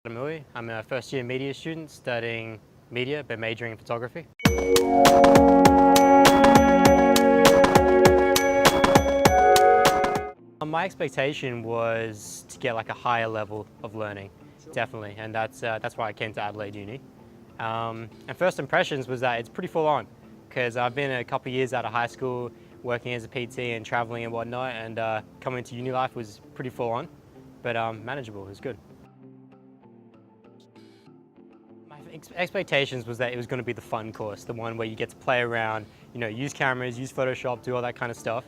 I'm a first year media student studying media but majoring in photography. My expectation was to get like a higher level of learning, definitely, and that's why I came to Adelaide Uni. And first impressions was that it's pretty full on, because I've been a couple of years out of high school working as a PT and traveling and whatnot, and coming to uni life was pretty full on, but manageable. It was good. My expectations was that it was going to be the fun course, the one where you get to play around, use cameras, use Photoshop, do all that kind of stuff,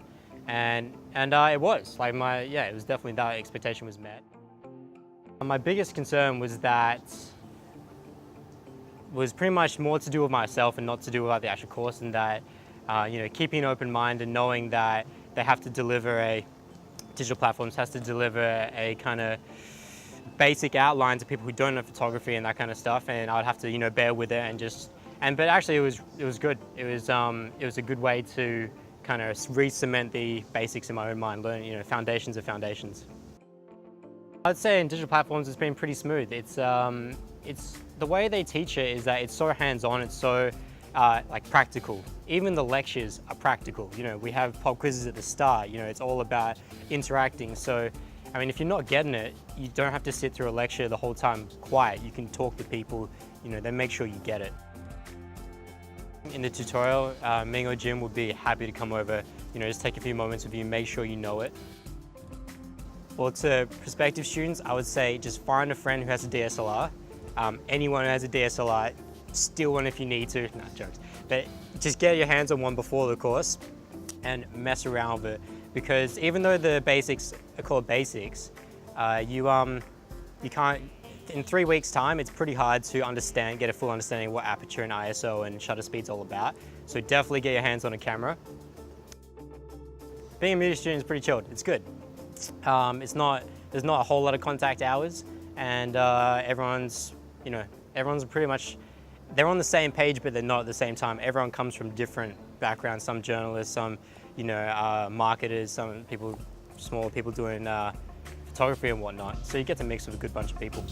and it was like it was definitely that expectation was met. My biggest concern was that was pretty much more to do with myself and not to do with the actual course, and that keeping an open mind and knowing that they have to deliver digital platforms has to deliver a kind of basic outline to people who don't know photography and that kind of stuff, and I'd have to bear with it but actually it was good. It was a good way to kind of re-cement the basics in my own mind, learn foundations of foundations. I'd say in digital platforms it's been pretty smooth. It's the way they teach it is that it's so hands-on, it's so like practical. Even the lectures are practical. We have pop quizzes at the start. It's all about interacting. So, I mean, if you're not getting it, you don't have to sit through a lecture the whole time quiet. You can talk to people. Then make sure you get it. In the tutorial, Ming or Jim would be happy to come over. Just take a few moments with you, make sure you know it. Well, to prospective students, I would say just find a friend who has a DSLR. Anyone who has a DSLR, steal one if you need to, no jokes. But just get your hands on one before the course and mess around with it. Because even though the basics are called basics, you can't, in 3 weeks time, it's pretty hard to get a full understanding of what aperture and ISO and shutter speed's all about. So definitely get your hands on a camera. Being a media student is pretty chilled, it's good. There's not a whole lot of contact hours, and everyone's pretty much, they're on the same page, but they're not at the same time. Everyone comes from different backgrounds, some journalists, some marketers, some people, small people doing photography and whatnot. So you get to mix with a good bunch of people.